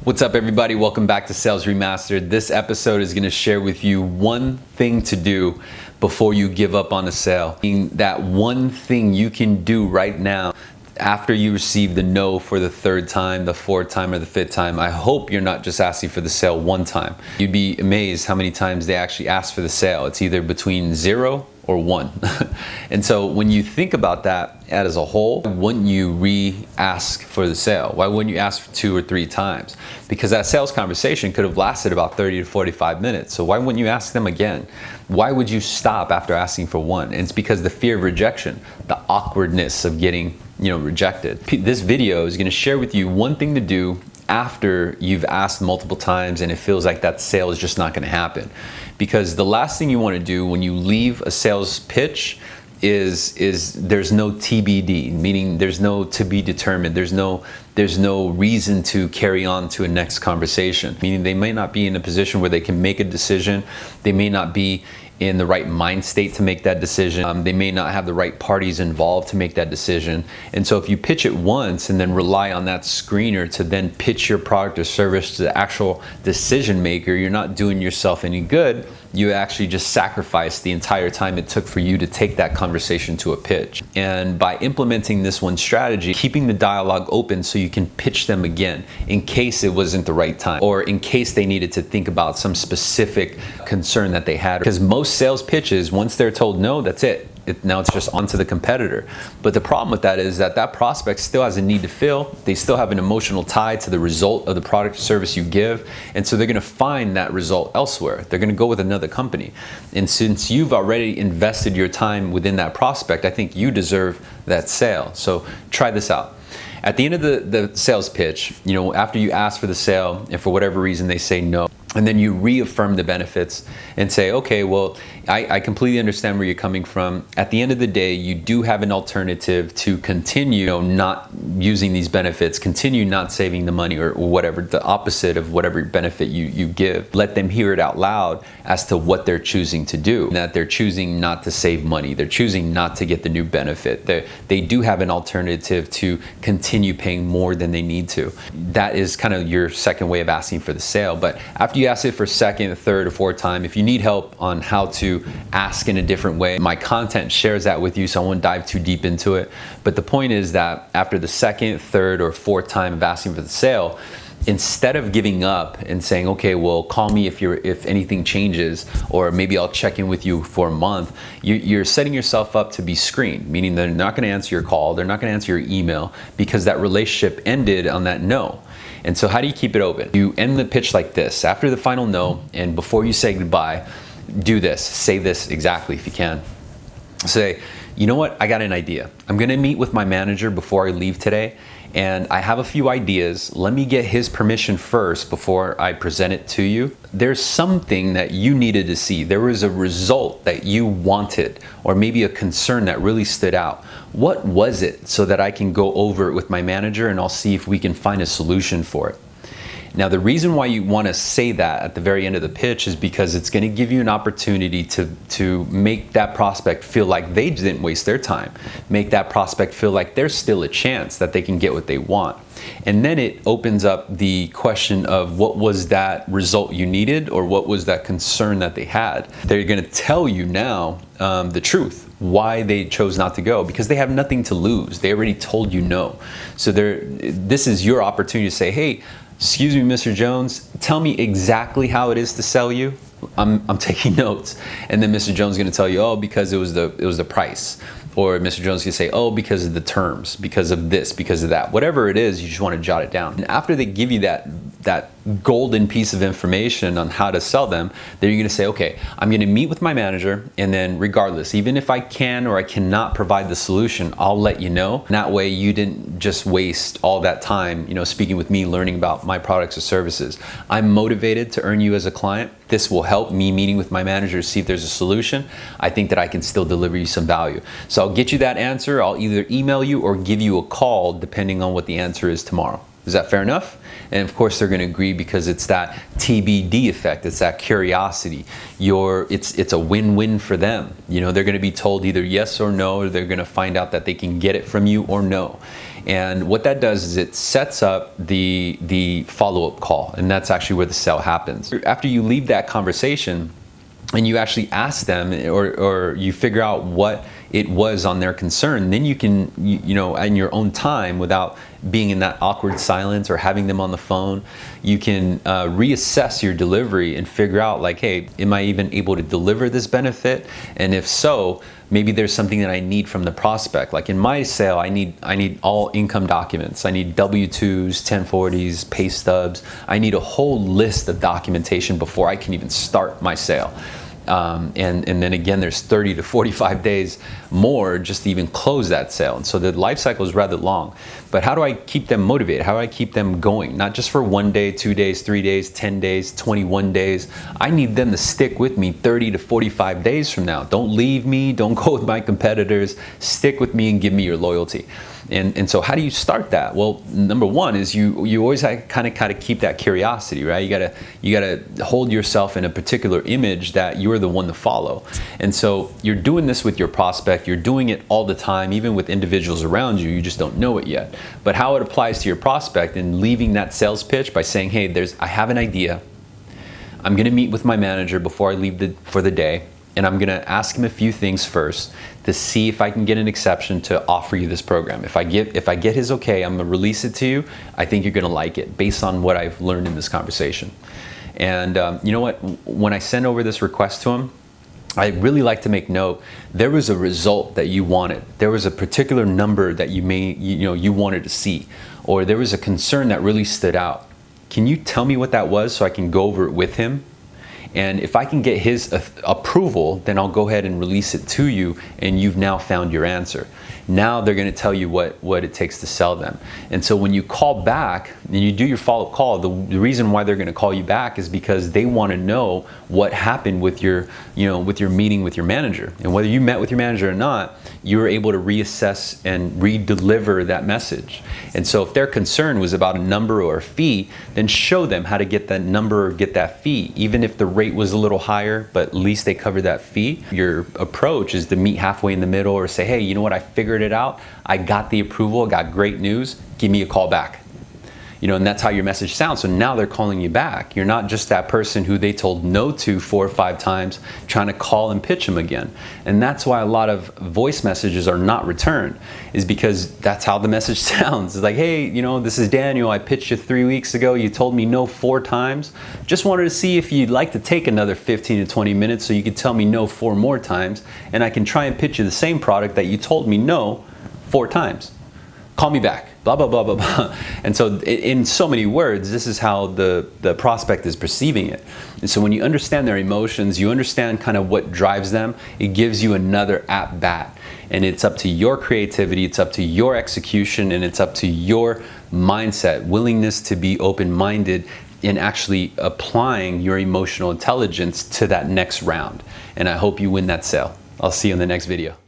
What's up, everybody? Welcome back to Sales Remastered. This episode is going to share with you one thing to do before you give up on a sale. That one thing you can do right now after you receive the no for the third time, the fourth time, or the fifth time. I hope you're not just asking for the sale one time. You'd be amazed how many times they actually ask for the sale. It's either between 0 or 1. And so when you think about that as a whole, why wouldn't you re-ask for the sale? Why wouldn't you ask for 2 or 3 times? Because that sales conversation could have lasted about 30 to 45 minutes. So why wouldn't you ask them again? Why would you stop after asking for one? And it's because the fear of rejection, the awkwardness of getting rejected. This video is going to share with you one thing to do after you've asked multiple times and it feels like that sale is just not going to happen. Because the last thing you want to do when you leave a sales pitch is there's no TBD, meaning there's no to be determined. There's no reason to carry on to a next conversation, meaning they may not be in a position where they can make a decision. They may not be in the right mind state to make that decision. They may not have the right parties involved to make that decision. And so if you pitch it once and then rely on that screener to then pitch your product or service to the actual decision maker, you're not doing yourself any good. You actually just sacrifice the entire time it took for you to take that conversation to a pitch. And by implementing this one strategy, keeping the dialogue open so you can pitch them again in case it wasn't the right time, or in case they needed to think about some specific concern that they had. Because most sales pitches, once they're told no, that's it. Now it's just onto the competitor. But the problem with that is that prospect still has a need to fill. They still have an emotional tie to the result of the product or service you give. And so they're going to find that result elsewhere. They're going to go with another company. And since you've already invested your time within that prospect, I think you deserve that sale. So try this out. At the end of the sales pitch, after you ask for the sale and for whatever reason they say no, and then you reaffirm the benefits and say, okay, well, I completely understand where you're coming from. At the end of the day, you do have an alternative to continue not using these benefits, continue not saving the money or whatever, the opposite of whatever benefit you give. Let them hear it out loud as to what they're choosing to do, that they're choosing not to save money. They're choosing not to get the new benefit. They do have an alternative to continue paying more than they need to. That is kind of your second way of asking for the sale. But after you ask it for second, third, or fourth time, if you need help on how to ask in a different way, my content shares that with you, so I won't dive too deep into it. But the point is that after the second, third, or fourth time of asking for the sale, instead of giving up and saying, okay, well, call me if anything changes, or maybe I'll check in with you for a month, you're setting yourself up to be screened, meaning they're not going to answer your call, they're not going to answer your email, because that relationship ended on that no. And so how do you keep it open? You end the pitch like this. After the final no, and before you say goodbye, do this. Say this exactly if you can. Say, you know what? I got an idea. I'm going to meet with my manager before I leave today, and I have a few ideas. Let me get his permission first before I present it to you. There's something that you needed to see. There was a result that you wanted, or maybe a concern that really stood out. What was it, so that I can go over it with my manager and I'll see if we can find a solution for it. Now, the reason why you want to say that at the very end of the pitch is because it's going to give you an opportunity to make that prospect feel like they didn't waste their time. Make that prospect feel like there's still a chance that they can get what they want. And then it opens up the question of what was that result you needed, or what was that concern that they had. They're going to tell you now the truth, why they chose not to go, because they have nothing to lose. They already told you no. So this is your opportunity to say, hey, excuse me, Mr. Jones, tell me exactly how it is to sell you. I'm taking notes. And then Mr. Jones is going to tell you, oh, because it was the price. Or Mr. Jones can say, oh, because of the terms, because of this, because of that. Whatever it is, you just want to jot it down. And after they give you that golden piece of information on how to sell them, then you're going to say, okay, I'm going to meet with my manager, and then regardless, even if I can or I cannot provide the solution, I'll let you know. And that way you didn't just waste all that time, speaking with me, learning about my products or services. I'm motivated to earn you as a client. This will help me meeting with my manager to see if there's a solution. I think that I can still deliver you some value. So I'll get you that answer. I'll either email you or give you a call depending on what the answer is tomorrow. Is that fair enough? And of course they're going to agree, because it's that TBD effect. It's that curiosity. It's a win-win for them. They're going to be told either yes or no, or they're going to find out that they can get it from you or no. And what that does is it sets up the follow-up call, and that's actually where the sale happens. After you leave that conversation and you actually ask them, or you figure out what it was on their concern, then you can, you know, in your own time, without being in that awkward silence or having them on the phone, you can reassess your delivery and figure out, like, hey, am I even able to deliver this benefit? And if so, maybe there's something that I need from the prospect. Like in my sale, I need all income documents. I need W-2s, 1040s, pay stubs. I need a whole list of documentation before I can even start my sale. And then again, there's 30 to 45 days more just to even close that sale. And so the life cycle is rather long. But how do I keep them motivated? How do I keep them going? Not just for 1 day, 2 days, 3 days, 10 days, 21 days. I need them to stick with me 30 to 45 days from now. Don't leave me. Don't go with my competitors. Stick with me and give me your loyalty. And so how do you start that? Well, number one is you always kind of keep that curiosity, right? You gotta hold yourself in a particular image that you're the one to follow. And so you're doing this with your prospect. You're doing it all the time, even with individuals around you. You just don't know it yet. But how it applies to your prospect, and leaving that sales pitch by saying, hey, I have an idea. I'm gonna meet with my manager before I leave for the day. And I'm gonna ask him a few things first to see if I can get an exception to offer you this program. If I get his okay, I'm gonna release it to you. I think you're gonna like it based on what I've learned in this conversation. And you know what? When I send over this request to him, I really like to make note, there was a result that you wanted. There was a particular number that you wanted to see, or there was a concern that really stood out. Can you tell me what that was so I can go over it with him? And if I can get his approval, then I'll go ahead and release it to you, and you've now found your answer. Now they're gonna tell you what it takes to sell them. And so when you call back and you do your follow-up call, the reason why they're gonna call you back is because they wanna know what happened with your meeting with your manager. And whether you met with your manager or not, you were able to reassess and re-deliver that message. And so if their concern was about a number or a fee, then show them how to get that number or get that fee. Even if the rate was a little higher, but at least they covered that fee. Your approach is to meet halfway in the middle, or say, hey, you know what, I figured it out. I got the approval, I got great news. Give me a call back. And that's how your message sounds. So now they're calling you back. You're not just that person who they told no to 4 or 5 times, trying to call and pitch them again. And that's why a lot of voice messages are not returned, is because that's how the message sounds. It's like, hey, this is Daniel. I pitched you 3 weeks ago. You told me no 4 times. Just wanted to see if you'd like to take another 15 to 20 minutes so you could tell me no 4 more times, and I can try and pitch you the same product that you told me no 4 times. Call me back, blah, blah, blah, blah, blah. And so in so many words, this is how the prospect is perceiving it. And so when you understand their emotions, you understand kind of what drives them, it gives you another at bat. And it's up to your creativity, it's up to your execution, and it's up to your mindset, willingness to be open-minded in actually applying your emotional intelligence to that next round. And I hope you win that sale. I'll see you in the next video.